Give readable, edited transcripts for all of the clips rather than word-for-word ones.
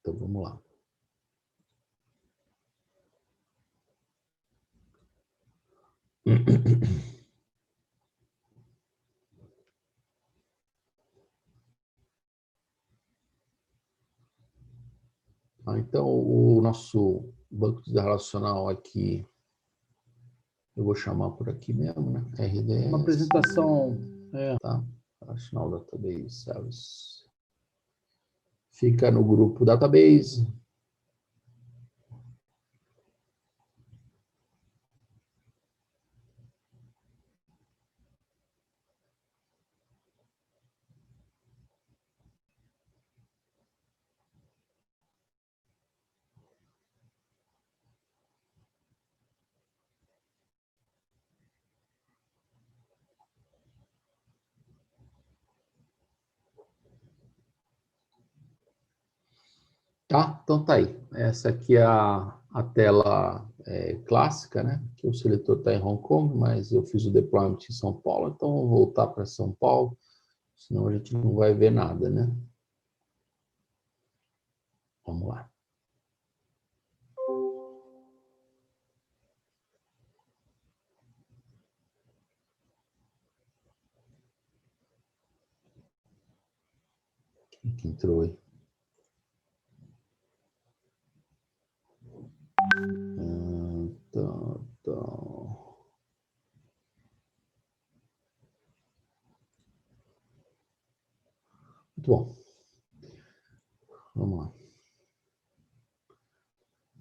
Então, vamos lá. Então, o nosso banco de dados relacional aqui, eu vou chamar por aqui mesmo, né? RDS. Uma apresentação. Tá? Relational Database Service. Fica no grupo Database. Tá? Então tá aí. Essa aqui é a tela clássica, né? Que o seletor está em Hong Kong, mas eu fiz o deployment em São Paulo, então vou voltar para São Paulo, senão a gente não vai ver nada, né? Vamos lá. Quem que entrou aí? Muito bom. Vamos lá.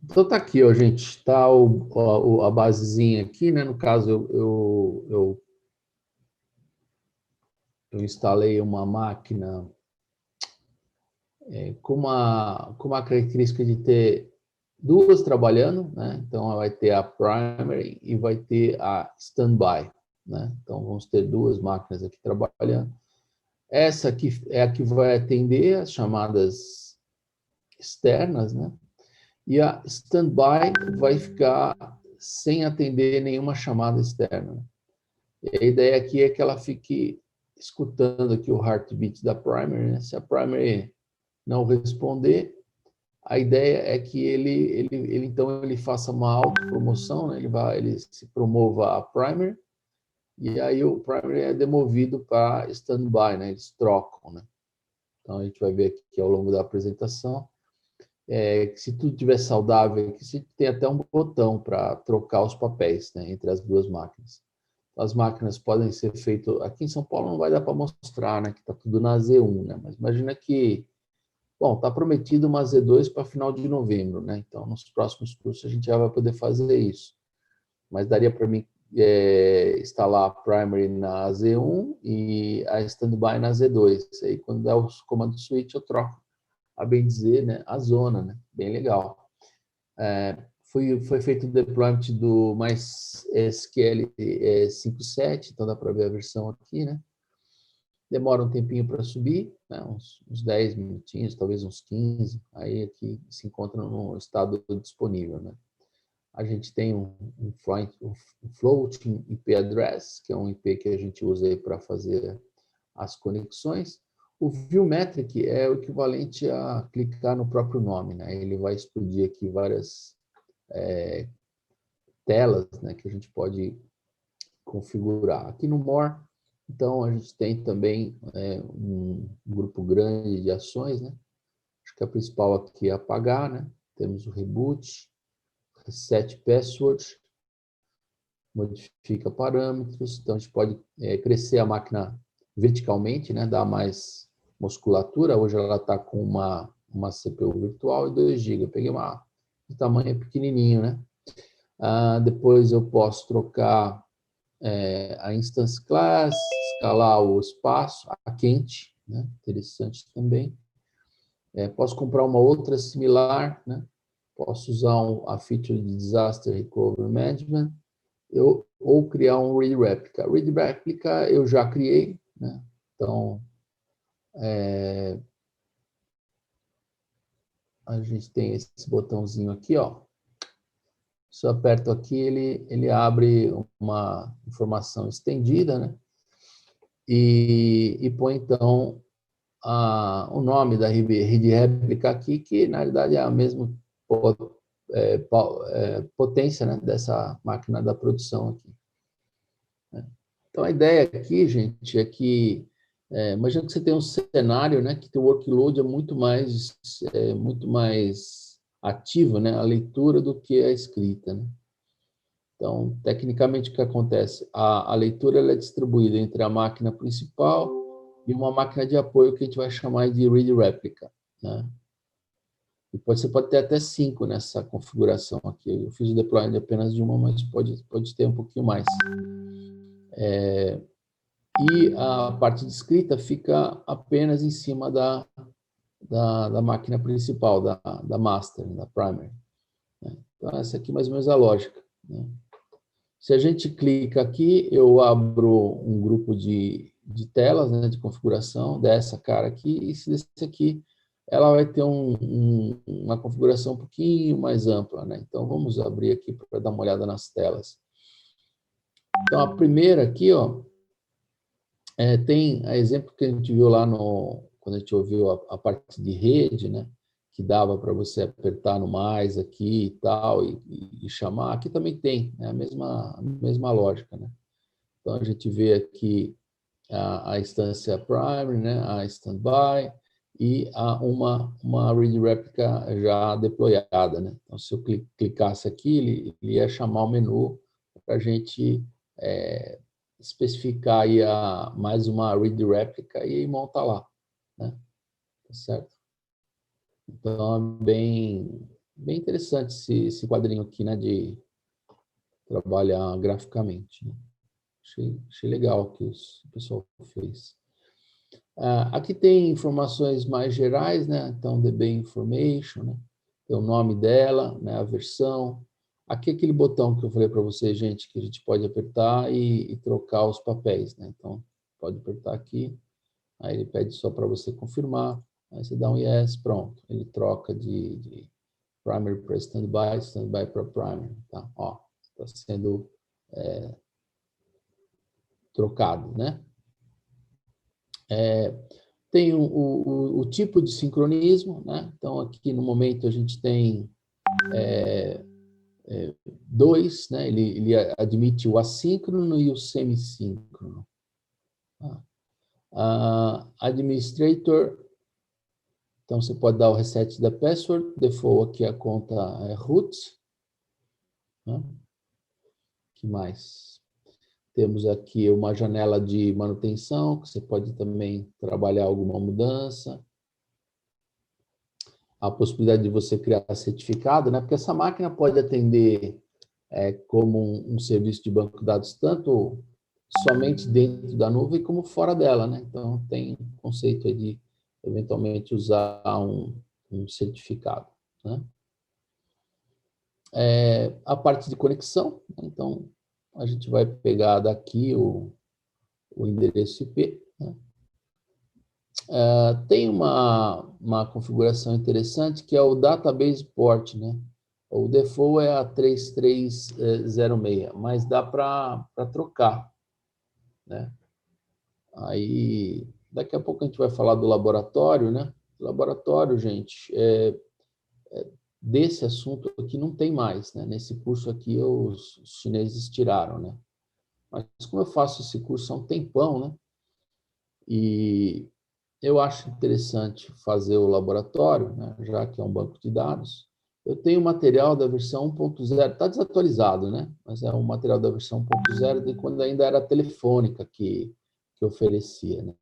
Então tá aqui, ó, gente. Tá a basezinha aqui, né? No caso, eu instalei uma máquina com uma característica de ter duas trabalhando, né? Então vai ter a primary e vai ter a standby, né? Então vamos ter duas máquinas aqui trabalhando. Essa aqui é a que vai atender as chamadas externas, né? E a standby vai ficar sem atender nenhuma chamada externa. E a ideia aqui é que ela fique escutando aqui o heartbeat da primary, né? Se a primary não responder, a ideia é que ele então ele faça uma autopromoção, né? Ele se promova a primary e aí o primary é demovido para standby, né? Eles trocam, né? Então a gente vai ver aqui ao longo da apresentação que se tudo estiver saudável, que se tem até um botão para trocar os papéis, né, entre as duas máquinas. As máquinas podem ser feitas aqui em São Paulo, não vai dar para mostrar, né, que está tudo na Z1, né? Mas imagina que bom, está prometido uma Z2 para final de novembro, né? Então, nos próximos cursos a gente já vai poder fazer isso. Mas daria para mim instalar a primary na Z1 e a standby na Z2. Aí, quando der os comandos switch, eu troco, a bem dizer, né, a zona, né? Bem legal. Foi feito o deployment do MySQL 5.7, então dá para ver a versão aqui, né? Demora um tempinho para subir, né? uns 10 minutinhos, talvez uns 15, aí aqui se encontra no estado disponível, né? A gente tem um floating IP address, que é um IP que a gente usa para fazer as conexões. O ViewMetric é o equivalente a clicar no próprio nome, né? Ele vai explodir aqui várias telas, né, que a gente pode configurar. Aqui no More, então, a gente tem também um grupo grande de ações, né? Acho que a principal aqui é apagar, né? Temos o reboot, reset password, modifica parâmetros, então a gente pode crescer a máquina verticalmente, né? Dar mais musculatura. Hoje ela está com uma CPU virtual e 2 GB. Eu peguei uma de tamanho pequenininho, né? Depois eu posso trocar a instance class, escalar o espaço, a quente, né? Interessante também. Posso comprar uma outra similar, né? Posso usar a feature de Disaster Recovery Management, ou criar um read replica. Read replica eu já criei, né? Então, a gente tem esse botãozinho aqui, ó. Se eu aperto aqui, ele abre uma informação estendida, né? E põe, então, o nome da rede réplica aqui, que na realidade é a mesma potência, né, dessa máquina da produção aqui. Então, a ideia aqui, gente, é que, imagina que você tem um cenário, né, que o workload é muito mais ativo, né, a leitura do que a escrita, né? Então, tecnicamente, o que acontece? A leitura ela é distribuída entre a máquina principal e uma máquina de apoio que a gente vai chamar de read replica, né? E você pode ter até 5 nessa configuração aqui. Eu fiz o deployment apenas de uma, mas pode ter um pouquinho mais. E a parte de escrita fica apenas em cima da máquina principal, da master, da primary, né? Então, essa aqui mais ou menos é a lógica, né? Se a gente clica aqui, eu abro um grupo de telas, né, de configuração dessa cara aqui, e se desse aqui, ela vai ter uma configuração um pouquinho mais ampla, né? Então, vamos abrir aqui para dar uma olhada nas telas. Então, a primeira aqui, ó, tem a exemplo que a gente viu lá quando a gente ouviu a parte de rede, né? Que dava para você apertar no mais aqui e tal, e chamar. Aqui também tem, né, a mesma lógica, né? Então, a gente vê aqui a instância primary, né, a standby, e uma read replica já deployada, né? Então, se eu clicasse aqui, ele ia chamar o menu para a gente especificar aí mais uma read replica e montar lá, né? Tá certo? Então, é bem interessante esse quadrinho aqui, né, de trabalhar graficamente, né? Achei legal o que o pessoal fez. Aqui tem informações mais gerais, né? Então, DB Information, né? Tem o nome dela, né? A versão. Aqui é aquele botão que eu falei para vocês, gente, que a gente pode apertar e trocar os papéis, né? Então, pode apertar aqui, aí ele pede só para você confirmar, aí você dá um yes, pronto. Ele troca de primary para standby, standby para primary, tá? Ó, está sendo trocado, né? Tem o tipo de sincronismo, né? Então, aqui no momento a gente tem dois, né? Ele admite o assíncrono e o semissíncrono. Tá? Administrator, então você pode dar o reset da password, default aqui a conta é root. Né? Que mais? Temos aqui uma janela de manutenção, que você pode também trabalhar alguma mudança. A possibilidade de você criar certificado, né? Porque essa máquina pode atender como um serviço de banco de dados tanto somente dentro da nuvem como fora dela, né? Então, tem um conceito aí de, eventualmente, usar um certificado, né? A parte de conexão, então, a gente vai pegar daqui o endereço IP, né? Tem uma configuração interessante que é o Database Port, né? O default é a 3306, mas dá para trocar, né? Aí, daqui a pouco a gente vai falar do laboratório, né? Laboratório, gente, desse assunto aqui não tem mais, né? Nesse curso aqui os chineses tiraram, né? Mas como eu faço esse curso há um tempão, né? E eu acho interessante fazer o laboratório, né? Já que é um banco de dados. Eu tenho material da versão 1.0, está desatualizado, né? Mas é um material da versão 1.0 de quando ainda era a Telefônica que oferecia, né?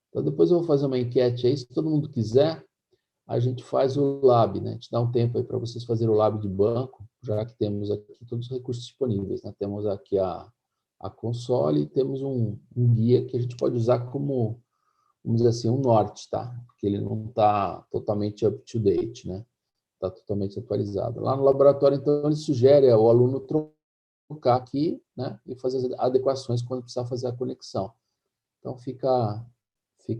Então, depois eu vou fazer uma enquete aí, se todo mundo quiser, a gente faz o lab, né? A gente dá um tempo aí para vocês fazerem o lab de banco, já que temos aqui todos os recursos disponíveis, né? Temos aqui a console e temos um guia que a gente pode usar como, vamos dizer assim, um norte, tá? Porque ele não está totalmente up to date, né? Está totalmente atualizado. Lá no laboratório, então, ele sugere ao aluno trocar aqui, né? E fazer as adequações quando precisar fazer a conexão. Então, fica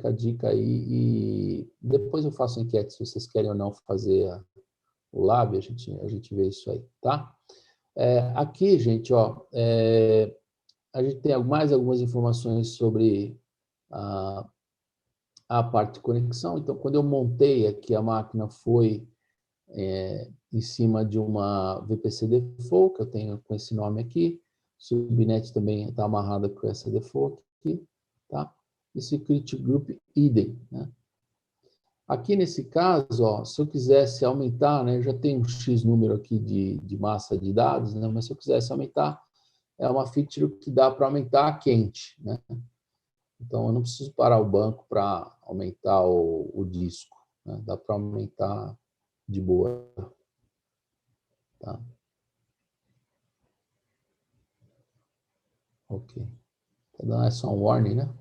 a dica aí. E depois eu faço a enquete se vocês querem ou não fazer o lab, a gente vê isso aí, tá? Aqui, gente, ó, a gente tem mais algumas informações sobre a a parte de conexão. Então, quando eu montei aqui, a máquina foi em cima de uma VPC default, que eu tenho com esse nome aqui. Subnet também está amarrada com essa default aqui, tá? E Security Group idem, né? Aqui nesse caso, ó, se eu quisesse aumentar, né, eu já tenho um X número aqui de massa de dados, né, mas se eu quisesse aumentar, é uma feature que dá para aumentar a quente, né? Então, eu não preciso parar o banco para aumentar o disco, né? Dá para aumentar de boa, tá? Ok. Tá dando só um warning, né?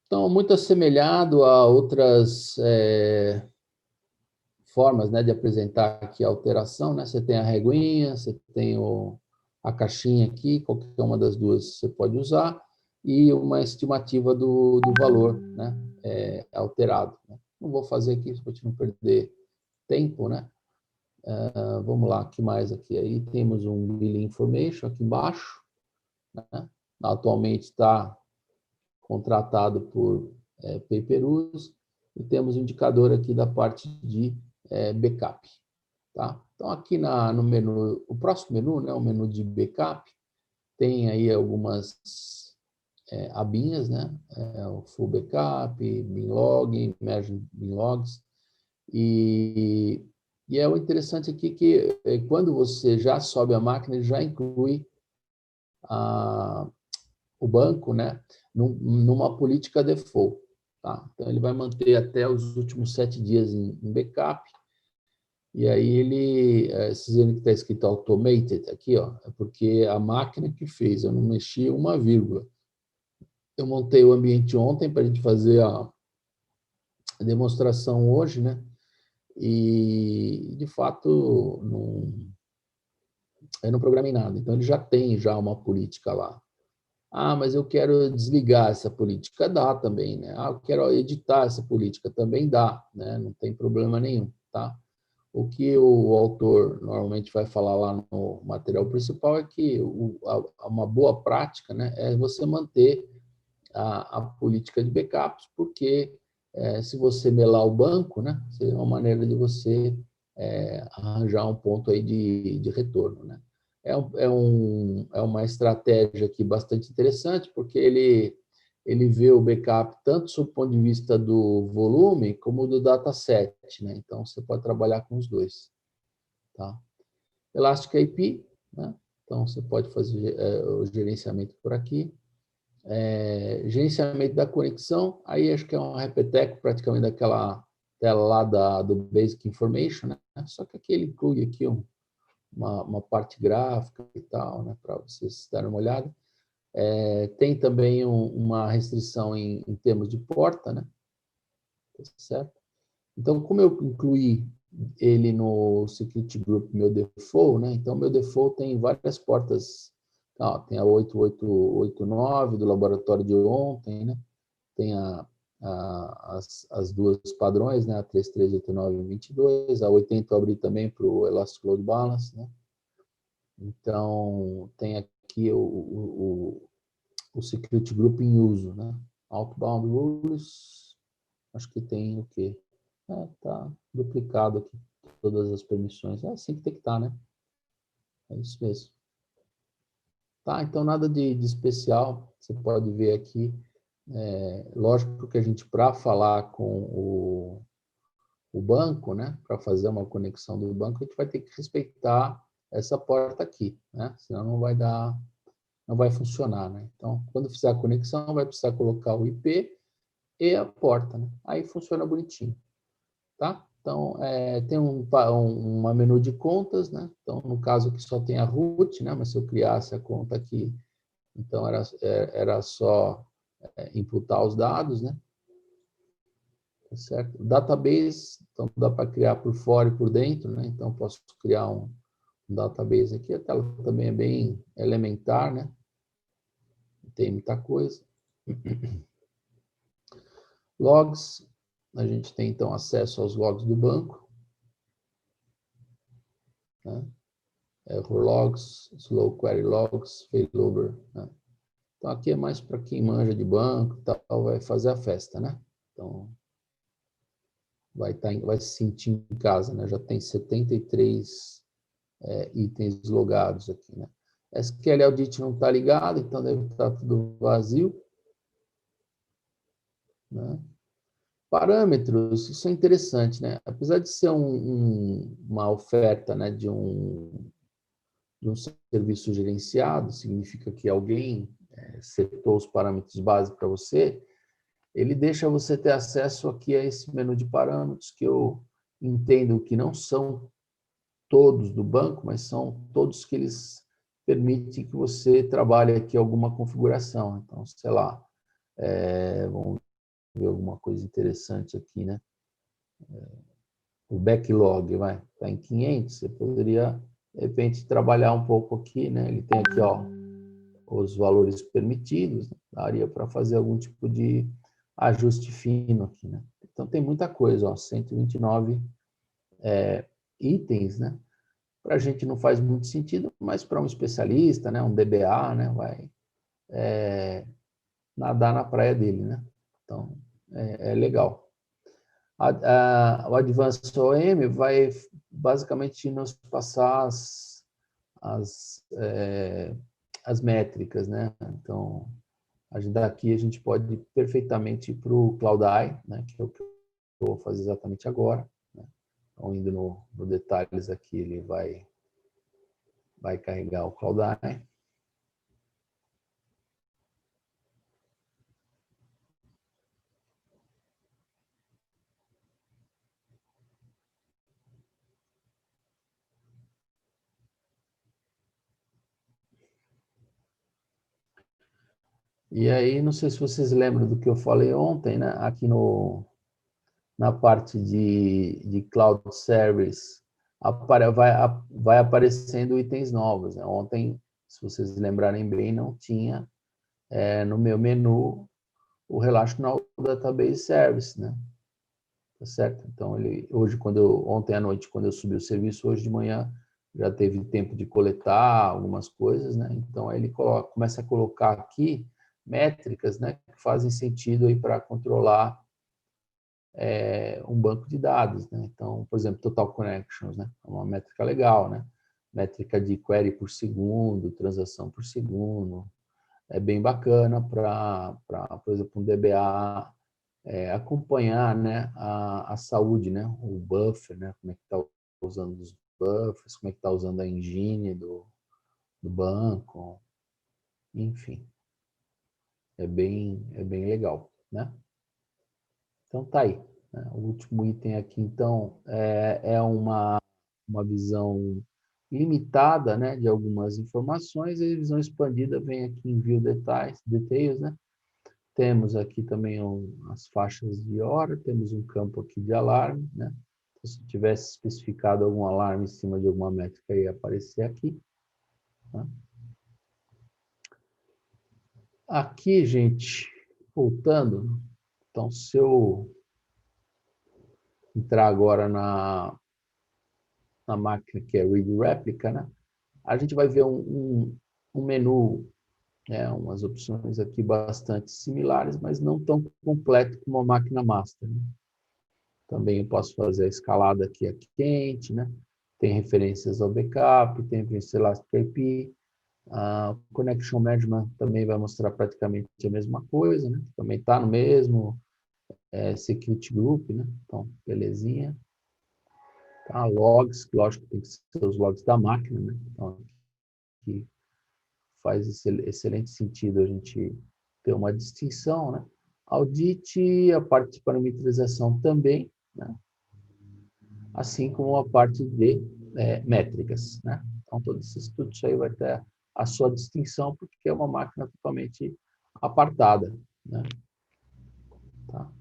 Então, muito assemelhado a outras formas, né, de apresentar aqui a alteração, né? Você tem a reguinha, você tem a caixinha aqui, qualquer uma das duas você pode usar, e uma estimativa do valor, né, alterado, né? Não vou fazer aqui, para a gente não perder tempo, né? Vamos lá, o que mais aqui? Aí temos um billing information aqui embaixo, né? Atualmente está contratado por pay-per-use, e temos um indicador aqui da parte de backup. Tá? Então, aqui no menu, o próximo menu, né, o menu de backup, tem aí algumas abinhas, né? O full backup, binlog, merge binlogs, e é o interessante aqui que quando você já sobe a máquina, ele já inclui o banco, né, numa política default. Tá? Então, ele vai manter até os últimos 7 dias em backup. E aí ele, esse dizendo que está escrito automated aqui, ó, é porque a máquina que fez, eu não mexi uma vírgula. Eu montei o ambiente ontem para a gente fazer a demonstração hoje, né? E de fato eu não programei nada. Então ele já tem já uma política lá. Ah, mas eu quero desligar essa política, dá também, né? Ah, eu quero editar essa política, também dá, né? Não tem problema nenhum, tá? O que o autor normalmente vai falar lá no material principal é que uma boa prática, né, é você manter a política de backups, porque se você melar o banco, né, seria uma maneira de você arranjar um ponto aí de retorno, né? É uma estratégia aqui bastante interessante, porque ele vê o backup tanto sob o ponto de vista do volume como do dataset, né? Então, você pode trabalhar com os dois, tá? Elastic IP, né? Então, você pode fazer o gerenciamento por aqui. Gerenciamento da conexão, aí acho que é um repeteco praticamente daquela tela lá do Basic Information, né? Só que aqui ele inclui aqui uma parte gráfica e tal, né? Para vocês darem uma olhada. Tem também uma restrição em termos de porta, né? Certo? Então, como eu incluí ele no Security Group, meu default, né? Então, meu default tem várias portas. Ó, tem a 8889 do laboratório de ontem, né? Tem as duas padrões, né? A 338922, a 80 eu abri também para o Elastic Load Balance, né? Então, tem aqui o Security Group em uso, né? Outbound Rules, acho que tem o quê? Tá duplicado aqui todas as permissões. É assim que tem que estar, né? É isso mesmo. Tá, então nada de especial. Você pode ver aqui. Lógico que a gente, para falar com o banco, né? Para fazer uma conexão do banco, a gente vai ter que respeitar essa porta aqui, né? Senão não vai funcionar, né? Então, quando fizer a conexão, vai precisar colocar o IP e a porta, né? Aí funciona bonitinho, tá? Então, tem uma menu de contas, né? Então, no caso aqui só tem a root, né? Mas se eu criasse a conta aqui, então era só imputar os dados, né? Certo? Database, então dá para criar por fora e por dentro, né? Então, posso criar um database aqui. A tela também é bem elementar, né? Não tem muita coisa. Logs, a gente tem então acesso aos logs do banco, né? Error logs, slow query logs, failover, né? Então, aqui é mais para quem manja de banco e tal, vai fazer a festa, né? Então, vai se sentir em casa, né? Já tem 73 itens logados aqui, né? SQL Audit não está ligado, então deve estar tudo vazio, né? Parâmetros, isso é interessante, né? Apesar de ser uma oferta, né, de um serviço gerenciado, significa que alguém setou os parâmetros básicos para você, ele deixa você ter acesso aqui a esse menu de parâmetros que eu entendo que não são todos do banco, mas são todos que eles permitem que você trabalhe aqui alguma configuração. Então, sei lá, vamos ver alguma coisa interessante aqui, né? O backlog, vai, está em 500, você poderia, de repente, trabalhar um pouco aqui, né? Ele tem aqui, ó, os valores permitidos, né? Daria para fazer algum tipo de ajuste fino aqui, né? Então, tem muita coisa, ó, 129 itens, né? Para a gente não faz muito sentido, mas para um especialista, né, um DBA, né, vai nadar na praia dele, né? Então, é legal. O Advanced OM vai basicamente nos passar as métricas, né? Então, daqui a gente pode ir perfeitamente para o Cloud Eye, né, que é o que eu vou fazer exatamente agora, né? Então, indo no detalhes aqui, ele vai carregar o Cloud Eye. E aí, não sei se vocês lembram do que eu falei ontem, né? Aqui na parte de Cloud Service, vai aparecendo itens novos, né? Ontem, se vocês lembrarem bem, não tinha no meu menu o Relational Database Service, né? Tá certo? Então, ontem à noite, quando eu subi o serviço, hoje de manhã, já teve tempo de coletar algumas coisas, né? Então, aí ele começa a colocar aqui métricas, né, que fazem sentido aí para controlar um banco de dados, né? Então, por exemplo, Total Connections, né? É uma métrica legal, né? Métrica de query por segundo, transação por segundo. É bem bacana para, por exemplo, um DBA acompanhar, né, a saúde, né, o buffer, né, como é que está usando os buffers, como é que está usando a engine do banco, enfim, é bem legal, né? Então tá aí, né? O último item aqui, então, é uma visão limitada, né, de algumas informações, e a visão expandida vem aqui em View Details, né? Temos aqui também as faixas de hora, temos um campo aqui de alarme, né? Então, se tivesse especificado algum alarme em cima de alguma métrica, ia aparecer aqui. Tá? Aqui, gente, voltando, então, se eu entrar agora na máquina que é Read Replica, né? A gente vai ver um menu, umas opções aqui bastante similares, mas não tão completo como a máquina master, né? Também eu posso fazer a escalada aqui quente, né? Tem referências ao backup, tem referências Elastic IP. A Connection Management também vai mostrar praticamente a mesma coisa, né? Também está no mesmo Security Group, né? Então, belezinha. Tá, logs, lógico que tem que ser os logs da máquina, né? Então, aqui faz excelente sentido a gente ter uma distinção, né? Audit, a parte de parametrização também, né? Assim como a parte de métricas, né? Então, tudo isso aí vai ter a sua distinção, porque é uma máquina totalmente apartada, né? Tá?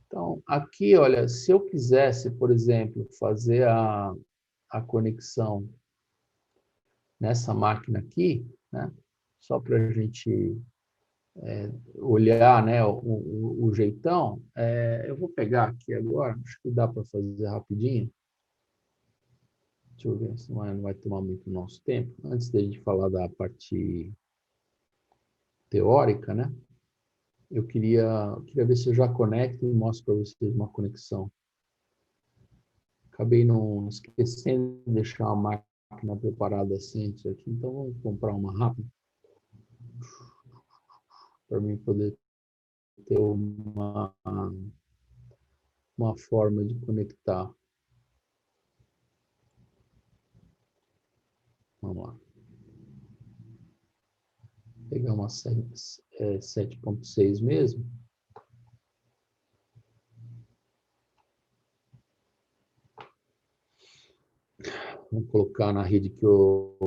Então, aqui, olha, se eu quisesse, por exemplo, fazer a conexão nessa máquina aqui, né? Só para a gente olhar, né, o jeitão, eu vou pegar aqui agora, acho que dá para fazer rapidinho. Deixa eu ver se não vai tomar muito nosso tempo. Antes da gente falar da parte teórica, né? Eu queria ver se eu já conecto e mostro para vocês uma conexão. Acabei não esquecendo de deixar a máquina preparada antes aqui, então vamos comprar uma rápida para mim poder ter uma forma de conectar. Vamos lá. Pegar uma 7.6 mesmo. Vou colocar na rede que eu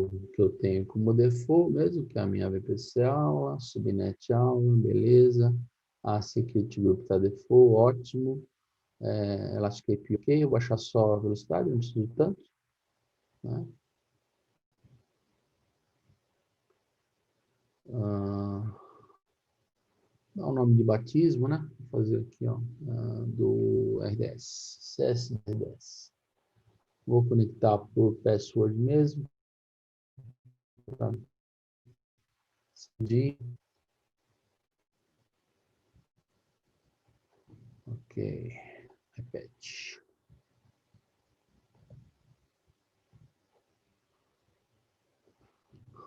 tenho como default mesmo, que é a minha VPC aula, subnet aula, beleza. A Security Group está default, ótimo. Elastic API, ok. Eu vou baixar só a velocidade, não preciso tanto. Né? Dá o nome de batismo, né? Vou fazer aqui, ó, do RDS, CS RDS. Vou conectar por password mesmo. Ok, repete.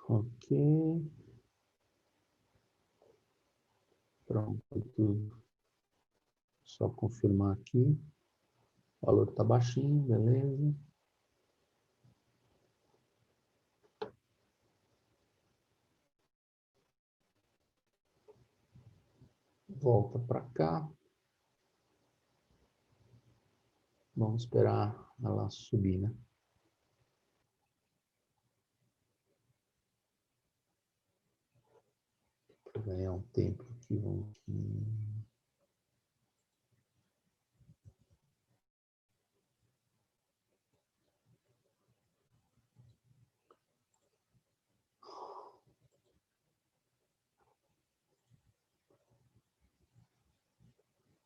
Ok. Pronto. Só confirmar aqui. O valor está baixinho, beleza. Volta para cá. Vamos esperar ela subir, né? Para ganhar um tempo aqui, vamos aqui.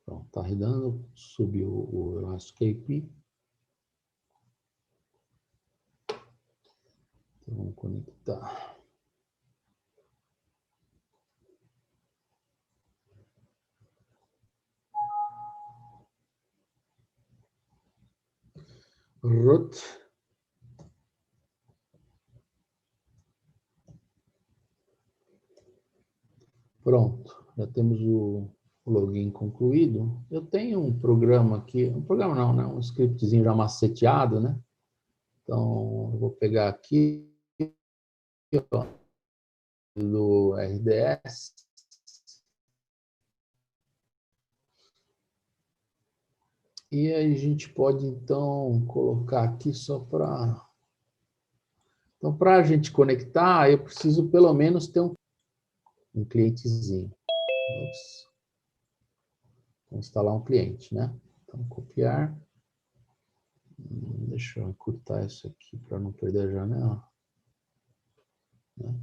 Pronto, está arredando, subiu o Elastic API. Então, vamos conectar. Root. Pronto, já temos o login concluído. Eu tenho um programa aqui, um programa não, né? Um scriptzinho já maceteado, né? Então, eu vou pegar aqui, ó, do RDS. E aí a gente pode, então, colocar aqui só para... Então, para a gente conectar, eu preciso pelo menos ter um clientezinho. Vou instalar um cliente, né? Então, copiar. Deixa eu encurtar isso aqui para não perder a janela.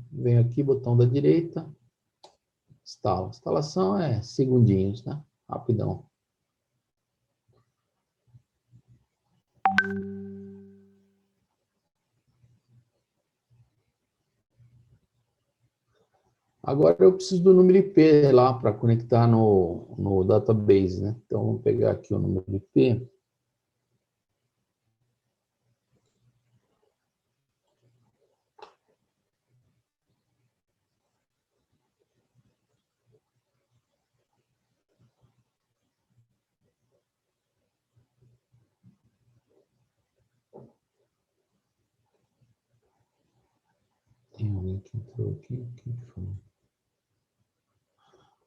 Venho aqui, botão da direita, instala. Instalação é segundinhos, né? Rapidão. Agora eu preciso do número IP lá para conectar no database, né? Então, vamos pegar aqui o número IP. Tem alguém que entrou aqui? Quem foi?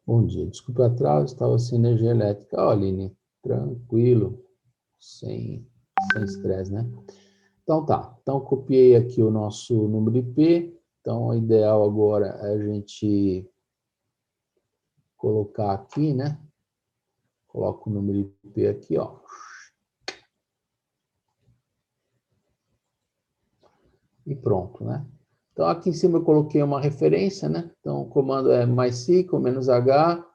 Bom dia, desculpe o atraso, estava sem energia elétrica. Ó, Aline, tranquilo, sem estresse, né? Então tá, então copiei aqui o nosso número IP, então o ideal agora é a gente colocar aqui, né? Coloco o número IP aqui, ó. E pronto, né? Então aqui em cima eu coloquei uma referência, né? Então o comando é -c menos "h",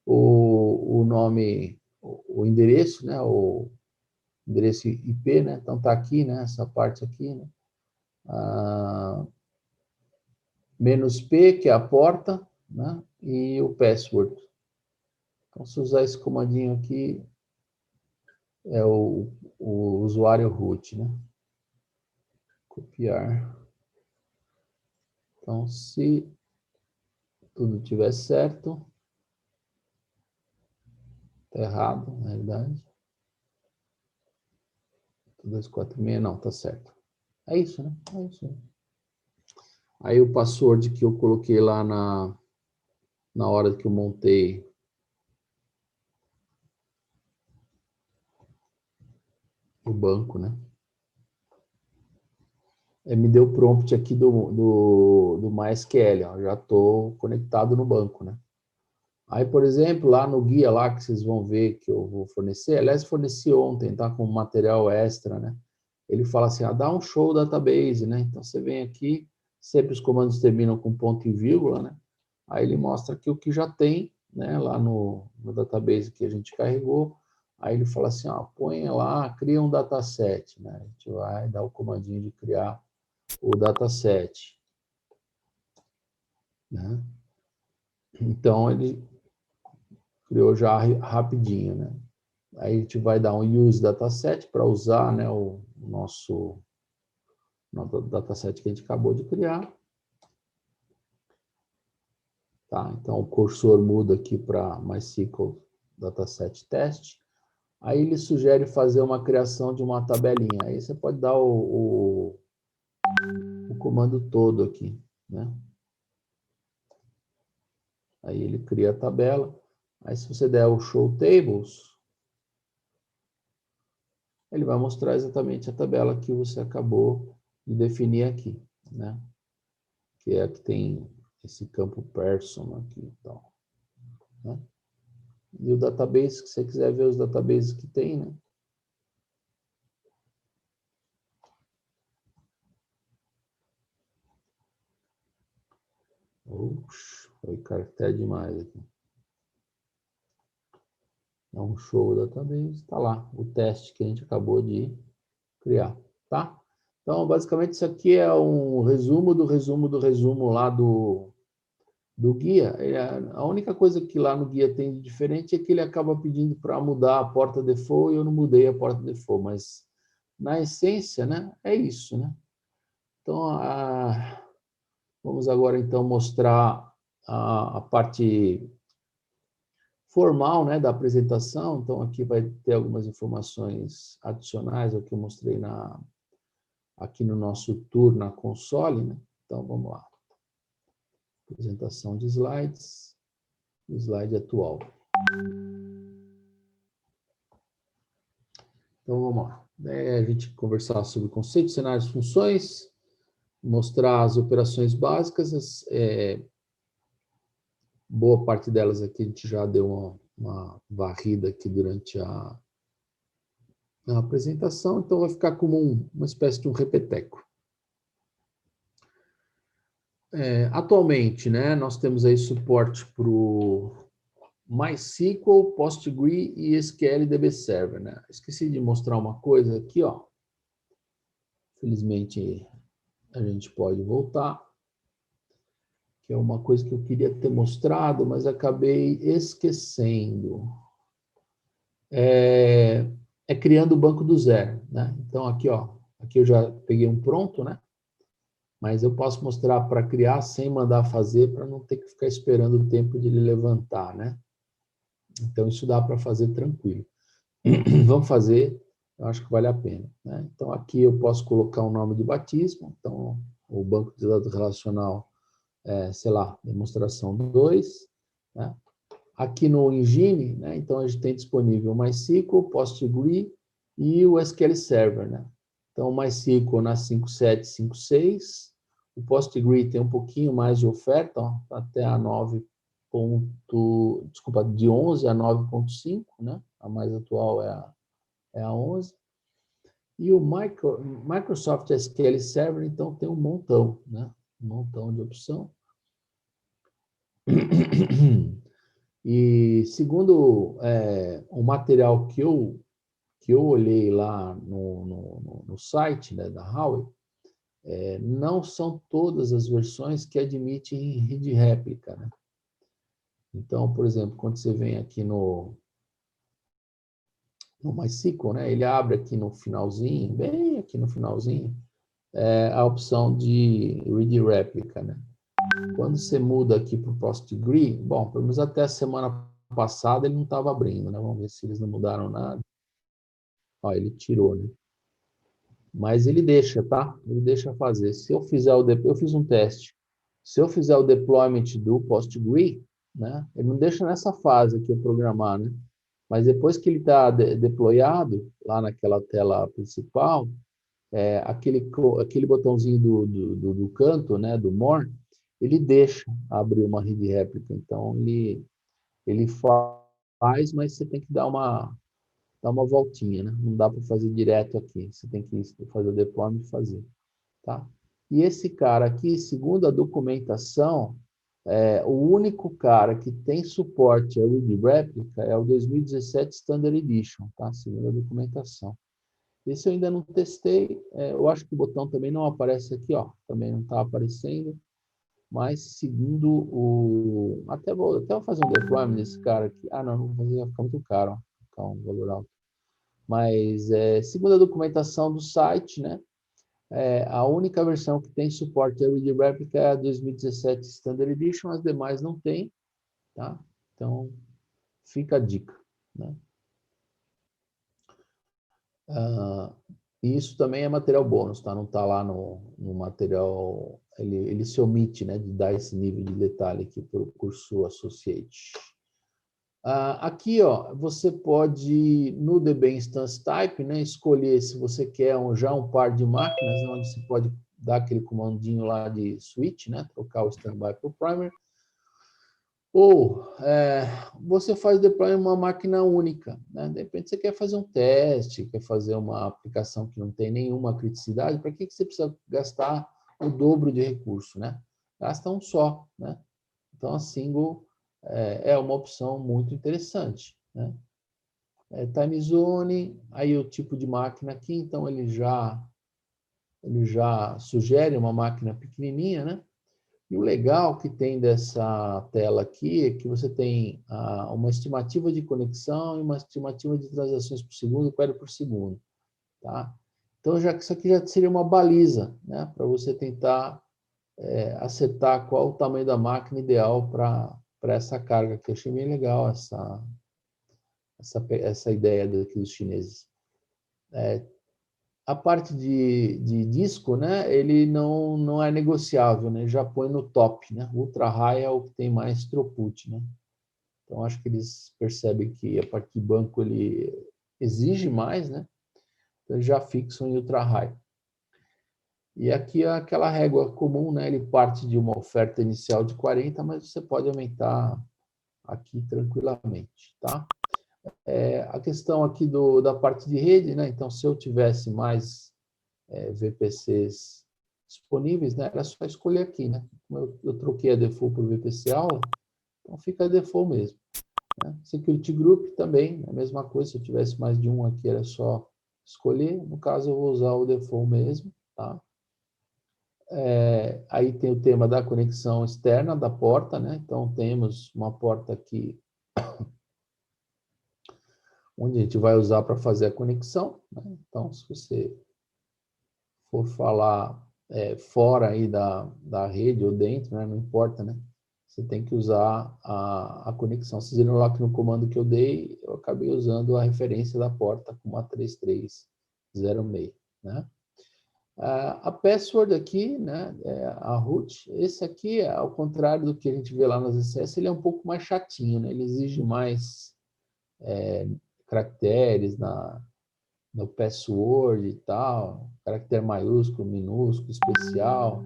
o nome, o endereço, né? O endereço IP, né? Então tá aqui, né? Essa parte aqui, né? -p, que é a porta, né? E o password. Então, se usar esse comandinho aqui, é o usuário root, né? Copiar. Então, se tudo estiver certo, está errado, na realidade. 246, não, tá certo. É isso, né? É isso. Aí o password que eu coloquei lá na hora que eu montei o banco, né? Me deu prompt aqui do MySQL, ó, já estou conectado no banco, né? Aí, por exemplo, lá no guia lá que vocês vão ver que eu vou fornecer, aliás, forneci ontem, tá? Com material extra, né? Ele fala assim, dá um show database, né? Então, você vem aqui, sempre os comandos terminam com ponto e vírgula, né? Aí ele mostra aqui o que já tem, né? Lá no database que a gente carregou. Aí ele fala assim, põe lá, cria um dataset, né? A gente vai dar o comandinho de criar o dataset, né? Então, ele criou já rapidinho, né? Aí a gente vai dar um use dataset para usar, né, o nosso dataset que a gente acabou de criar. Tá? Então o cursor muda aqui para MySQL dataset test. Aí ele sugere fazer uma criação de uma tabelinha. Aí você pode dar o comando todo aqui, né? Aí ele cria a tabela. Aí se você der o show tables, ele vai mostrar exatamente a tabela que você acabou de definir aqui, né? Que é a que tem esse campo person aqui e tal, né? E o database, se você quiser ver os databases que tem, né? Oxe, foi caractere demais aqui. É um show database, está lá, o teste que a gente acabou de criar, tá? Então, basicamente, isso aqui é um resumo do resumo do resumo lá do guia. A única coisa que lá no guia tem de diferente é que ele acaba pedindo para mudar a porta default e eu não mudei a porta default, mas na essência, né, é isso, né? Então, vamos agora então mostrar a parte formal, né, da apresentação. Então, aqui vai ter algumas informações adicionais ao que eu mostrei aqui no nosso tour na console, né? Então, vamos lá. Apresentação de slides, slide atual. Então, vamos lá. A gente conversar sobre conceitos, cenários, funções, mostrar as operações básicas, boa parte delas aqui a gente já deu uma varrida aqui durante a apresentação, então vai ficar como uma espécie de um repeteco. Atualmente, né, nós temos aí suporte para o MySQL, PostgreSQL e SQL DB Server, né? Esqueci de mostrar uma coisa aqui, ó. Felizmente a gente pode voltar, que é uma coisa que eu queria ter mostrado, mas acabei esquecendo. Criando o banco do zero, né? Então aqui, ó, aqui eu já peguei um pronto, né? Mas eu posso mostrar para criar sem mandar fazer, para não ter que ficar esperando o tempo de ele levantar, né? Então, isso dá para fazer tranquilo. Vamos fazer, eu acho que vale a pena, né? Então, aqui eu posso colocar um nome de batismo. Então, o banco de dados relacional, sei lá, demonstração 2, né? Aqui no Engine, né? Então, a gente tem disponível o MySQL, PostgreSQL e o SQL Server, né? Então, o MySQL na 5.7, 5.6, o PostgreSQL tem um pouquinho mais de oferta, ó, até a 9. Desculpa, de 11 a 9.5, né? A mais atual é a 11. E o Microsoft SQL Server, então, tem um montão, né? Um montão de opção. E segundo o material que eu olhei lá no site, né, da Huawei, não são todas as versões que admitem rede réplica, né? Então, por exemplo, quando você vem aqui no MySQL, né, ele abre aqui no finalzinho, bem aqui no finalzinho, a opção de Read Replica, né? Quando você muda aqui para o PostgreSQL, bom, pelo menos até a semana passada ele não estava abrindo, né? Vamos ver se eles não mudaram nada. Ó, ele tirou, né? Mas ele deixa, tá? Ele deixa fazer. Se eu fizer eu fiz um teste. Se eu fizer o deployment do PostgreSQL, né? Ele não deixa nessa fase aqui eu programar, né? Mas depois que ele está deployado, lá naquela tela principal, aquele botãozinho do canto, né? Do More, ele deixa abrir uma read réplica. Então, ele faz, mas você tem que dar uma voltinha, né? Não dá para fazer direto aqui. Você tem que fazer o deployment e fazer, tá? E esse cara aqui, segundo a documentação, o único cara que tem suporte a Read Replica é o 2017 Standard Edition, tá? Segundo a documentação. Esse eu ainda não testei. Eu acho que o botão também não aparece aqui, ó. Também não está aparecendo. Mas segundo o... Até vou fazer um deployment desse cara aqui. Ah, não vou fazer, vai ficar muito caro, ó. Vai ficar um valor alto. Mas, segundo a documentação do site, né, a única versão que tem suporte a Read Replica é a 2017 Standard Edition, as demais não tem, tá? Então, fica a dica, né? Isso também é material bônus, tá? Não está lá no material, ele se omite, né, de dar esse nível de detalhe aqui para o curso Associate. Aqui, ó, você pode, no DB Instance Type, né, escolher se você quer já um par de máquinas, onde você pode dar aquele comandinho lá de switch, né, trocar o standby para o primer, ou você faz deploy em uma máquina única, né? De repente você quer fazer um teste, quer fazer uma aplicação que não tem nenhuma criticidade, para que você precisa gastar o dobro de recurso, né? Gasta um só, né? Então a single é uma opção muito interessante, né? Time zone, aí o tipo de máquina aqui, então ele já sugere uma máquina pequenininha, né? E o legal que tem dessa tela aqui é que você tem uma estimativa de conexão e uma estimativa de transações por segundo, query por segundo, tá? Então, isso aqui já seria uma baliza, né? Para você tentar acertar qual o tamanho da máquina ideal para essa carga, que eu achei bem legal essa ideia daqui dos chineses. A parte de disco, né, ele não é negociável, né, já põe no top, né, ultra high é o que tem mais throughput, né, então acho que eles percebem que a parte de banco ele exige mais, né, então eles já fixam em ultra high. E aqui é aquela régua comum, né, ele parte de uma oferta inicial de 40, mas você pode aumentar aqui tranquilamente, tá? A questão aqui da parte de rede, né, então se eu tivesse mais VPCs disponíveis, né? Era só escolher aqui, né? Como eu troquei a default por VPC aula, então fica a default mesmo, né? Security Group também, a mesma coisa, se eu tivesse mais de um aqui, era só escolher, no caso eu vou usar o default mesmo, tá? Aí tem o tema da conexão externa da porta, né? Então temos uma porta aqui onde a gente vai usar para fazer a conexão, né? Então se você for falar fora aí da rede ou dentro, né? Não importa, né? Você tem que usar a conexão. Vocês viram lá que no comando que eu dei, eu acabei usando a referência da porta como a 3306, né? A password aqui, né, a root, esse aqui, ao contrário do que a gente vê lá nas SS, ele é um pouco mais chatinho, né? Ele exige mais caracteres no password e tal, caractere maiúsculo, minúsculo, especial,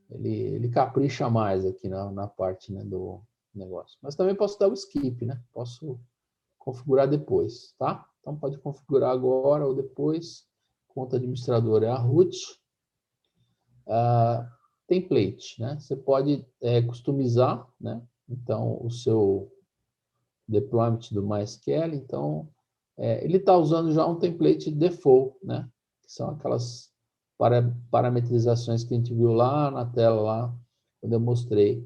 ele capricha mais aqui na parte, né, do negócio. Mas também posso dar o skip, né? Posso configurar depois, tá? Então pode configurar agora ou depois. Conta administradora é a root. Template, né? Você pode customizar, né? Então o seu deployment do MySQL, então ele está usando já um template default, né? Que são aquelas parametrizações que a gente viu lá na tela, lá, quando eu mostrei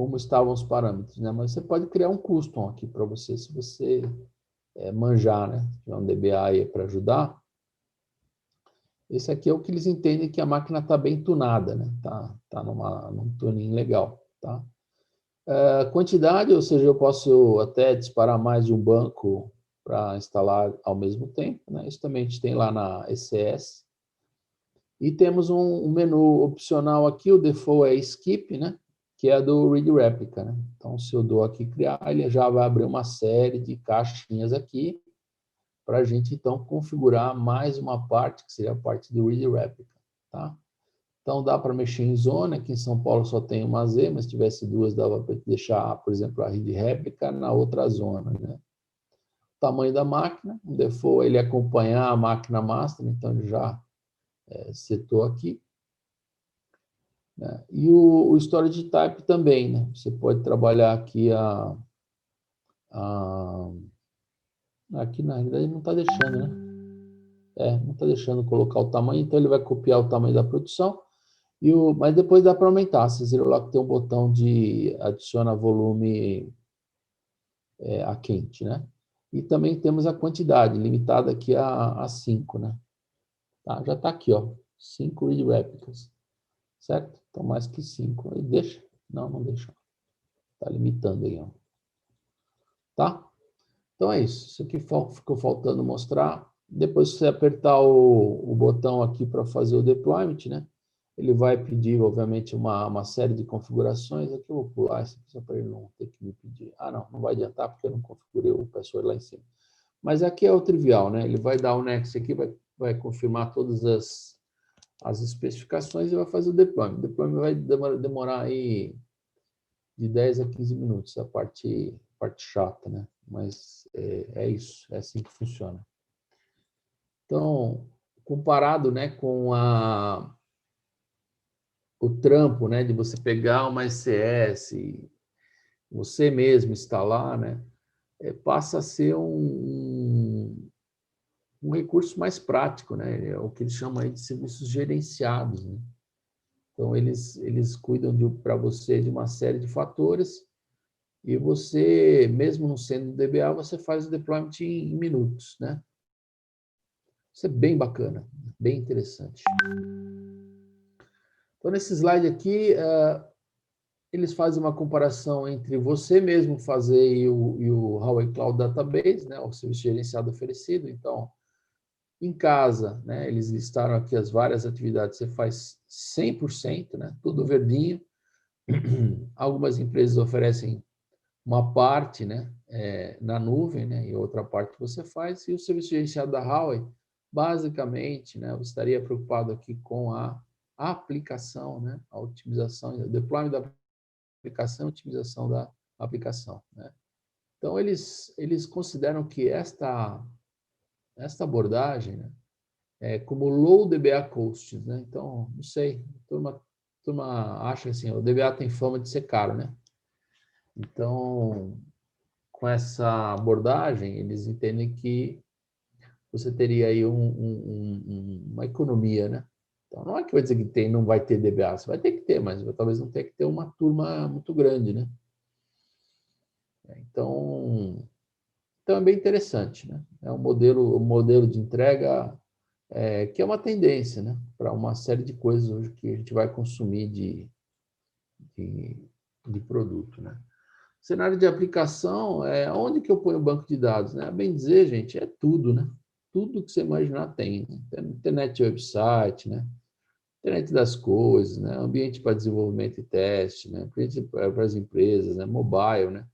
como estavam os parâmetros, né? Mas você pode criar um custom aqui para você, se você manjar, né? Se tiver um DBA aí para ajudar. Esse aqui é o que eles entendem que a máquina está bem tunada, né? Tá num tuning legal, tá? Quantidade, ou seja, eu posso até disparar mais de um banco para instalar ao mesmo tempo, né? Isso também a gente tem lá na ECS. E temos um menu opcional aqui, o default é skip, né? Que é do read replica, né? Então, se eu dou aqui criar, ele já vai abrir uma série de caixinhas aqui para a gente, então, configurar mais uma parte, que seria a parte do read replica, tá? Então, dá para mexer em zona. Aqui em São Paulo só tem uma Z, mas se tivesse duas, dava para deixar, por exemplo, a read réplica na outra zona, né? O tamanho da máquina, o default ele acompanhar a máquina master, então ele já setou aqui. Né? E o storage type também, né? Você pode trabalhar aqui aqui na realidade não está deixando, né? Não está deixando colocar o tamanho, então ele vai copiar o tamanho da produção. Mas depois dá para aumentar. Vocês viram lá que tem um botão de adiciona volume a quente, né? E também temos a quantidade, limitada aqui a 5, né? Tá, já está aqui, ó, 5 read replicas, certo? Então, mais que 5. Aí deixa? Não, não deixa. Está limitando aí, ó. Tá? Então é isso. Isso aqui ficou faltando mostrar. Depois, se você apertar o botão aqui para fazer o deployment, né? Ele vai pedir, obviamente, uma série de configurações. Aqui eu vou pular isso aqui só para ele não ter que me pedir. Ah, não, não vai adiantar porque eu não configurei o password lá em cima. Mas aqui é o trivial, né? Ele vai dar o next aqui, vai confirmar todas as especificações e vai fazer o deployment. O deployment vai demorar aí de 10 a 15 minutos, a parte chata, né? Mas é isso, é assim que funciona. Então, comparado, né, com o trampo, né, de você pegar uma SCS e você mesmo instalar, né, passa a ser um recurso mais prático, né? É o que eles chamam aí de serviços gerenciados, né? Então, eles cuidam para você de uma série de fatores e você, mesmo não sendo DBA, você faz o deployment em minutos, né? Isso é bem bacana, bem interessante. Então, nesse slide aqui, eles fazem uma comparação entre você mesmo fazer e o Huawei Cloud Database, né, o serviço gerenciado oferecido. Então, em casa, né, eles listaram aqui as várias atividades, você faz 100%, né, tudo verdinho. Algumas empresas oferecem uma parte, né, na nuvem, né, e outra parte você faz. E o serviço gerenciado da Huawei, basicamente, né, você estaria preocupado aqui com a aplicação, né, a otimização, o deployment da aplicação, otimização da aplicação, né? Então, eles consideram que esta abordagem, né, é como low DBA cost, né? Então, não sei, turma acha assim, o DBA tem fama de ser caro, né? Então, com essa abordagem, eles entendem que você teria aí uma economia, né? Então, não é que vai dizer que não vai ter DBA, você vai ter que ter, mas talvez não tenha que ter uma turma muito grande, né? Então é bem interessante, né? É um modelo de entrega que é uma tendência, né? Para uma série de coisas hoje que a gente vai consumir de produto, né? Cenário de aplicação é onde que eu ponho o banco de dados, né? Bem dizer, gente, é tudo, né? Tudo que você imaginar tem, né? Internet website, né? Internet das coisas, né? Ambiente para desenvolvimento e teste, né? Ambiente para as empresas, né? Mobile, né?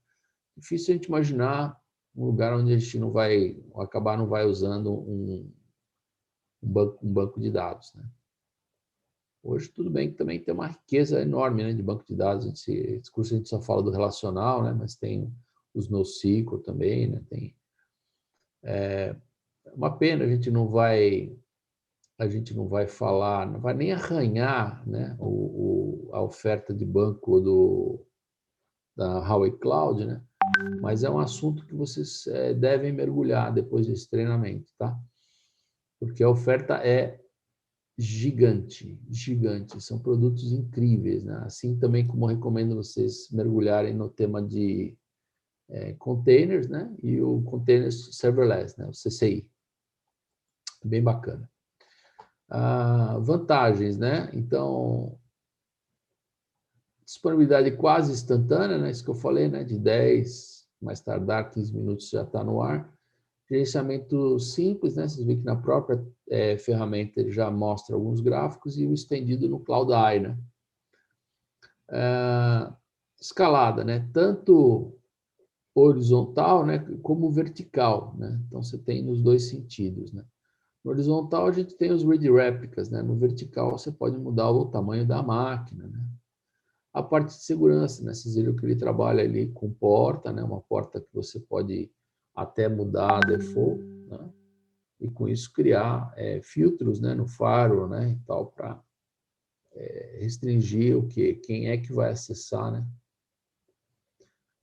Difícil a gente imaginar um lugar onde a gente não vai usando um banco de dados, né? Hoje, tudo bem que também tem uma riqueza enorme, né, de banco de dados. Esse curso a gente só fala do relacional, né, mas tem os NoSQL também, né, tem uma pena a gente não vai falar, não vai nem arranhar, né, a oferta de banco da Huawei Cloud, né, mas é um assunto que vocês devem mergulhar depois desse treinamento, tá? Porque a oferta é gigante, gigante. São produtos incríveis, né? Assim também como eu recomendo vocês mergulharem no tema de containers, né? E o Containers Serverless, né? O CCI. Bem bacana. Vantagens, né? Então, disponibilidade quase instantânea, né? Isso que eu falei, né? De 10, mais tardar 15 minutos já está no ar. Gerenciamento simples, né? Vocês veem que na própria ferramenta ele já mostra alguns gráficos e o estendido no Cloud Eye, né? Escalada, né? Tanto horizontal, né? Como vertical, né? Então você tem nos dois sentidos, né? No horizontal a gente tem os read réplicas, né? No vertical você pode mudar o tamanho da máquina, né? A parte de segurança, né? Vocês viram que ele trabalha ali com porta, né? Uma porta que você pode até mudar a default, né? E com isso criar filtros, né? No firewall, né? E tal, para restringir o quê? Quem é que vai acessar, né?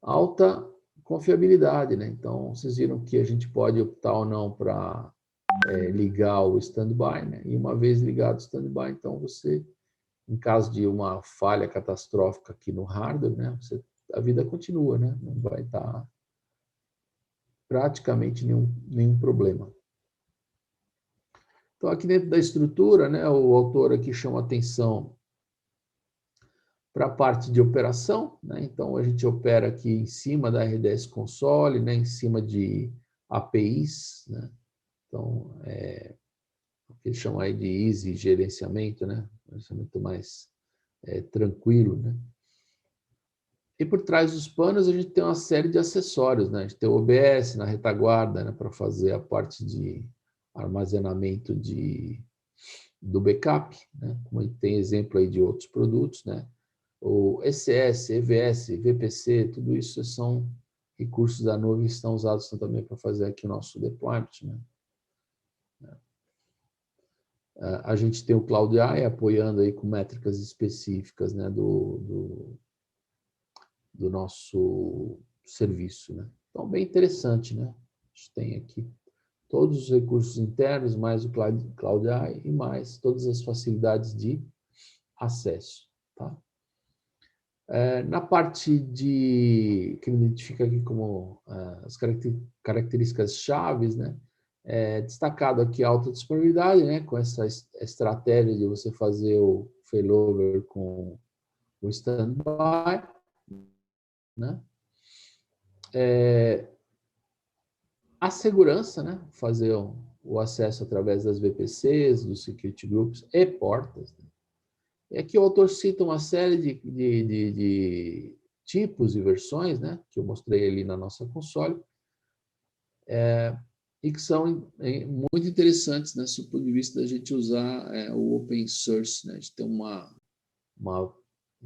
Alta confiabilidade, né? Então, vocês viram que a gente pode optar ou não para ligar o standby, né? E uma vez ligado o standby, então você, em caso de uma falha catastrófica aqui no hardware, né? A vida continua, né? Não vai estar praticamente nenhum problema. Então, aqui dentro da estrutura, né? O autor aqui chama atenção para a parte de operação, né? Então a gente opera aqui em cima da RDS Console, né? Em cima de APIs, né? Então o que eles chamam aí de easy gerenciamento, né? Gerenciamento mais tranquilo, né? E por trás dos panos a gente tem uma série de acessórios, né? A gente tem o OBS na retaguarda, né? Para fazer a parte de armazenamento do backup, né? Como tem exemplo aí de outros produtos, né? O ECS, EVS, VPC, tudo isso são recursos da nuvem que estão usados também para fazer aqui o nosso deployment, né? A gente tem o Cloud AI apoiando aí com métricas específicas, né, do nosso serviço, né? Então, bem interessante, né? A gente tem aqui todos os recursos internos, mais o Cloud AI e mais todas as facilidades de acesso, tá? Na parte que ele identifica aqui como as características chaves, né? Destacado aqui a alta disponibilidade, né? Com essa estratégia de você fazer o failover com o standby, né? A segurança, né? Fazer o acesso através das VPCs, dos security groups e portas, né? E aqui o autor cita uma série de tipos e versões, né, que eu mostrei ali na nossa console, e que são muito interessantes, né, do ponto de vista da gente usar o open source, né, a gente tem uma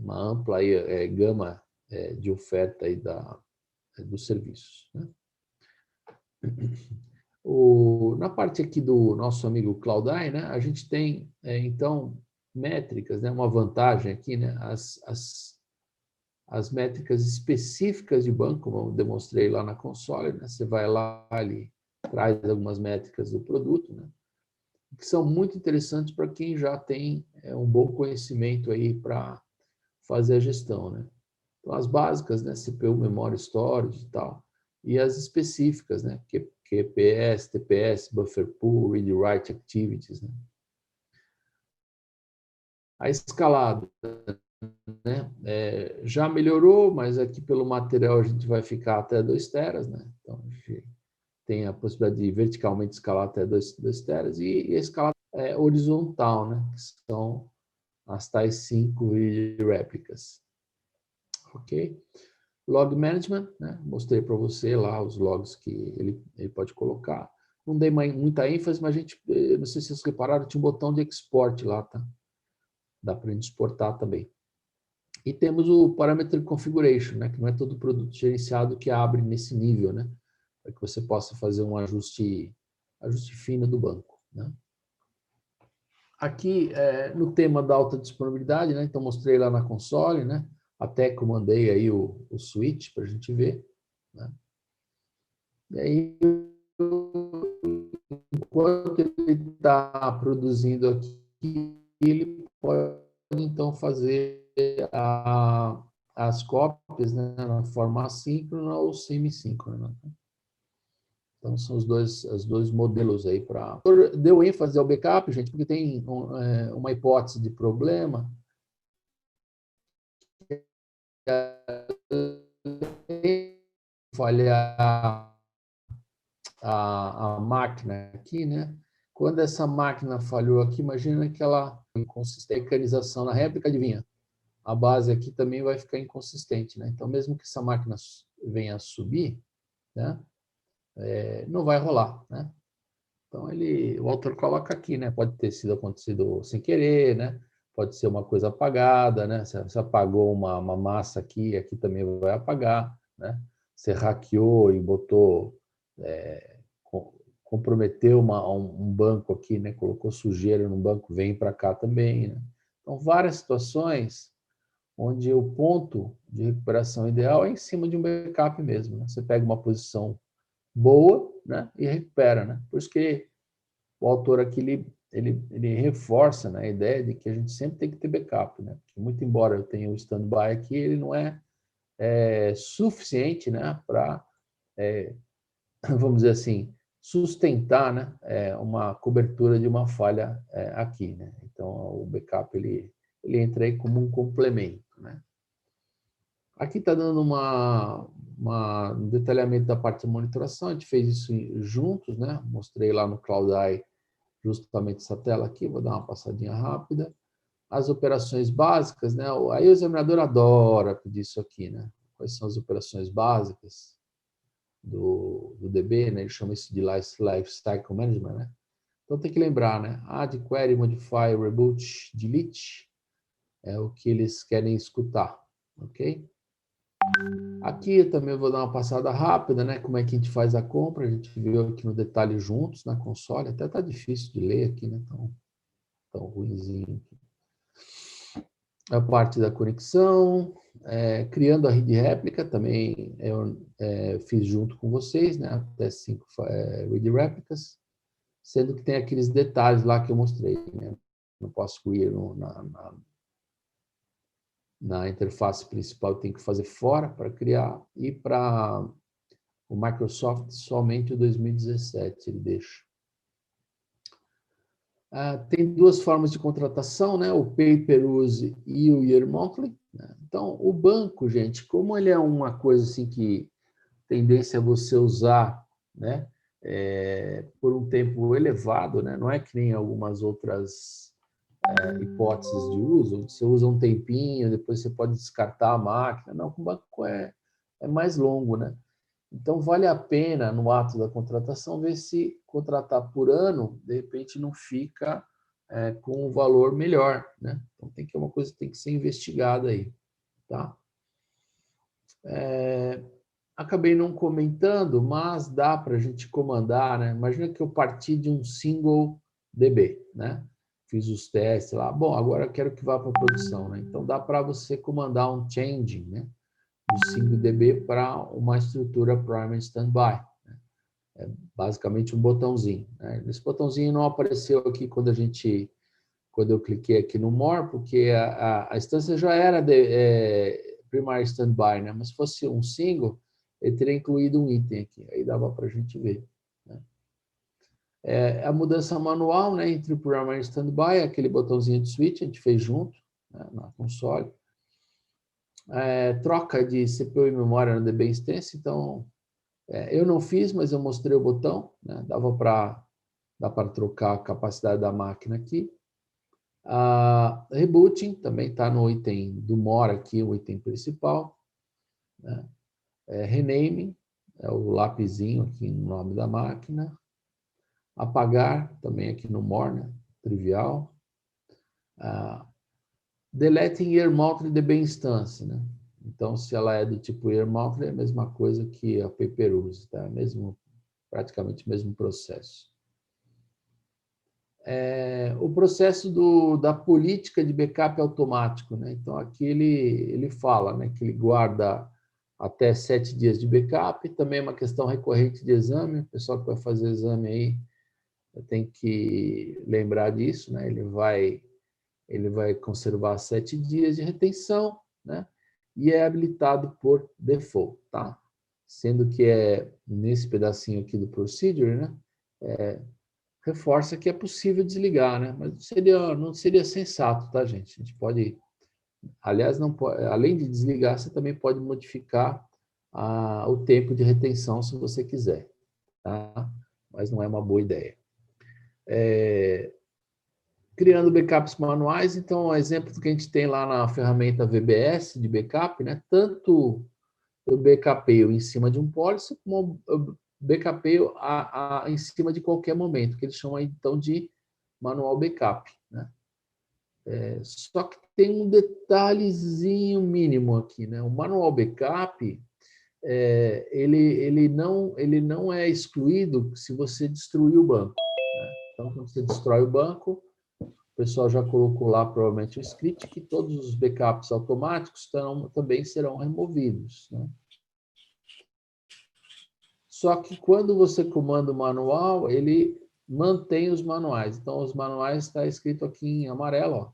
ampla aí, gama de oferta aí dos serviços, né? Na parte aqui do nosso amigo Cloudeye, né, a gente tem, então, métricas, né, uma vantagem aqui, né, as métricas específicas de banco, como eu demonstrei lá na console, né, você vai lá, ele traz algumas métricas do produto, né, que são muito interessantes para quem já tem um bom conhecimento aí para fazer a gestão, né. Então, as básicas, né, CPU, memória, storage e tal, e as específicas, né, QPS, TPS, buffer pool, read write activities, né. A escalada, né, já melhorou, mas aqui pelo material a gente vai ficar até 2 teras, né. Então a gente tem a possibilidade de verticalmente escalar até 2 teras e escalar horizontal, né, que são as tais 5 réplicas. Ok? Log management, né? Mostrei para você lá os logs que ele pode colocar. Não dei muita ênfase, mas a gente, não sei se vocês repararam, tinha um botão de export lá, tá? Dá para a gente exportar também. E temos o Parameter Configuration, né? Que não é todo produto gerenciado que abre nesse nível, né? Para que você possa fazer um ajuste fino do banco, né? Aqui, no tema da alta disponibilidade, né? Então, mostrei lá na console, né? Até comandei aí o switch para a gente ver, né? E aí, enquanto ele está produzindo aqui ele pode, então, fazer as cópias, né, na forma assíncrona ou semissíncrona. Então, são os dois modelos aí para... Deu ênfase ao backup, gente, porque tem uma hipótese de problema. Falhar a máquina aqui, né? Quando essa máquina falhou aqui, imagina que ela inconsistente, a mecanização na réplica, adivinha? A base aqui também vai ficar inconsistente, né? Então, mesmo que essa máquina venha a subir, né? Não vai rolar, né? Então, o autor coloca aqui, né? Pode ter sido acontecido sem querer, né? Pode ser uma coisa apagada, né? Você apagou uma massa aqui, aqui também vai apagar, né? Você hackeou e botou, comprometeu um banco aqui, né? Colocou sujeira no banco, vem para cá também, né? Então, várias situações onde o ponto de recuperação ideal é em cima de um backup mesmo, né? Você pega uma posição boa, né? E recupera, né? Por isso que o autor aqui ele reforça, né, a ideia de que a gente sempre tem que ter backup, né? Porque, muito embora eu tenha o standby aqui, ele não é suficiente, né, para, vamos dizer assim, sustentar, né, uma cobertura de uma falha aqui, né? Então, o backup ele entra aí como um complemento, né? Aqui está dando um detalhamento da parte de monitoração, a gente fez isso juntos, né? Mostrei lá no CloudEye justamente essa tela aqui, vou dar uma passadinha rápida. As operações básicas, né? Aí o examinador adora pedir isso aqui, né? Quais são as operações básicas do DB, né? Ele chama isso de Lifecycle Management, né? Então tem que lembrar, né? Add, query, modify, reboot, delete é o que eles querem escutar, ok? Aqui eu também vou dar uma passada rápida, né? Como é que a gente faz a compra, a gente viu aqui no detalhe juntos na console, até tá difícil de ler aqui, né? Tão ruimzinho. A parte da conexão, criando a rede réplica, também eu fiz junto com vocês, né? Até 5 read réplicas, sendo que tem aqueles detalhes lá que eu mostrei, né? Não posso excluir na interface principal, tem que fazer fora para criar, e para o Microsoft somente o 2017 ele deixa. Tem duas formas de contratação, né? O pay-per-use e o year monthly, né? Então, o banco, gente, como ele é uma coisa assim que tendência a você usar, né? Por um tempo elevado, né? Não é que nem algumas outras hipóteses de uso, você usa um tempinho, depois você pode descartar a máquina. Não, com o banco é mais longo, né? Então, vale a pena, no ato da contratação, ver se contratar por ano, de repente, não fica com um valor melhor, né? Então, tem que uma coisa que tem que ser investigada aí, tá? Acabei não comentando, mas dá para a gente comandar, né? Imagina que eu parti de um single DB, né? Fiz os testes lá. Bom, agora eu quero que vá para a produção, né? Então, dá para você comandar um changing, né? Do single DB para uma estrutura primary standby. Basicamente um botãozinho, né? Esse botãozinho não apareceu aqui quando eu cliquei aqui no More, porque a instância já era primary standby, né? Mas se fosse um single, ele teria incluído um item aqui, aí dava para a gente ver, né? A mudança manual, né, entre o primary standby, aquele botãozinho de switch, a gente fez junto, né, na console. Troca de CPU e memória no DB Instance, então eu não fiz, mas eu mostrei o botão, né? Dá para trocar a capacidade da máquina aqui. Rebooting também está no item do More aqui, o item principal, né? Renaming, é o lapisinho aqui no nome da máquina. Apagar, também aqui no More, né? Trivial. Deleting Year Monthly DB Instance, né? Então, se ela é do tipo Year Monthly, é a mesma coisa que a pay-per-use, tá? Praticamente o mesmo processo. O processo da política de backup automático, né? Então, aqui ele fala, né, que ele guarda até 7 dias de backup, também é uma questão recorrente de exame, o pessoal que vai fazer exame aí tem que lembrar disso, né? Ele vai conservar 7 dias de retenção, né? E é habilitado por default, tá? Sendo que nesse pedacinho aqui do procedure, né? Reforça que é possível desligar, né? Mas não seria sensato, tá, gente? A gente pode, aliás, não pode, além de desligar, você também pode modificar o tempo de retenção se você quiser, tá? Mas não é uma boa ideia. Criando backups manuais, então, o exemplo que a gente tem lá na ferramenta VBS de backup, né? Tanto eu backupeio em cima de um policy, como eu backupeio em cima de qualquer momento, que eles chamam então de manual backup, né? Só que tem um detalhezinho mínimo aqui, né? O manual backup, ele não é excluído se você destruir o banco, né? Então, quando você destrói o banco, o pessoal já colocou lá, provavelmente, o script, que todos os backups automáticos também serão removidos, né? Só que quando você comanda o manual, ele mantém os manuais. Então, os manuais está escrito aqui em amarelo, ó,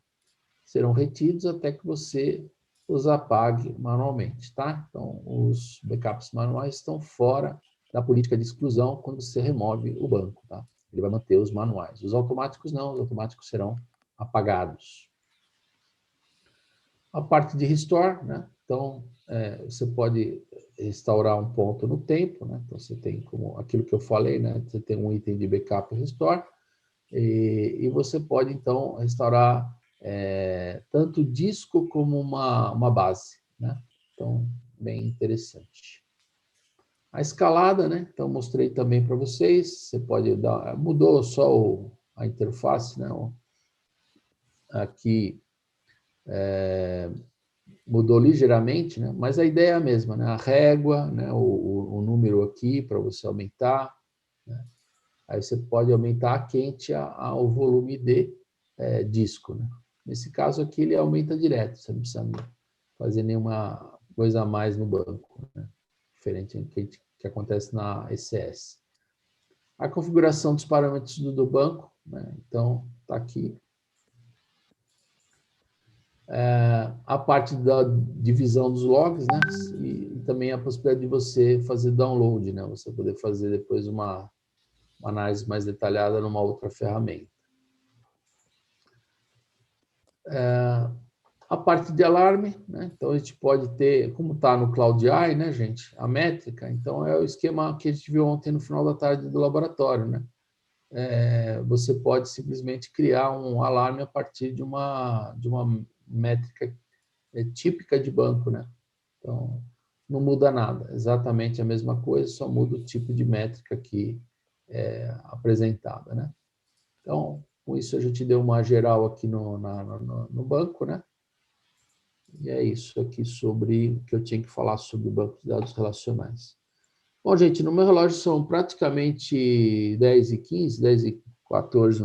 serão retidos até que você os apague manualmente, tá? Então, os backups manuais estão fora da política de exclusão quando você remove o banco, tá? Ele vai manter os manuais. Os automáticos não, os automáticos serão apagados. A parte de restore, né? Então, você pode restaurar um ponto no tempo, né? Então, você tem como aquilo que eu falei, né? Você tem um item de backup e restore, e você pode, então, restaurar tanto o disco como uma base, né? Então, bem interessante. A escalada, né? Então, mostrei também para vocês. Você pode dar... Mudou só a interface, né? Aqui... mudou ligeiramente, né? Mas a ideia é a mesma, né? A régua, né? o número aqui para você aumentar, né? Aí você pode aumentar a quente ao volume de disco, né? Nesse caso aqui ele aumenta direto, você não precisa fazer nenhuma coisa a mais no banco, né? Diferente do que acontece na ECS. A configuração dos parâmetros do banco, né? Então está aqui. A parte da divisão dos logs, né? E também a possibilidade de você fazer download, né? Você poder fazer depois uma análise mais detalhada numa outra ferramenta. A parte de alarme, né? Então a gente pode ter, como está no CloudEye, né, gente? A métrica, então é o esquema que a gente viu ontem no final da tarde do laboratório, né? Você pode simplesmente criar um alarme a partir de uma métrica típica de banco, né? Então, não muda nada, exatamente a mesma coisa, só muda o tipo de métrica aqui apresentada, né? Então, com isso a gente deu uma geral aqui no banco, né? E é isso aqui sobre o que eu tinha que falar sobre o banco de dados relacionais. Bom, gente, no meu relógio são praticamente 10h15, 10h14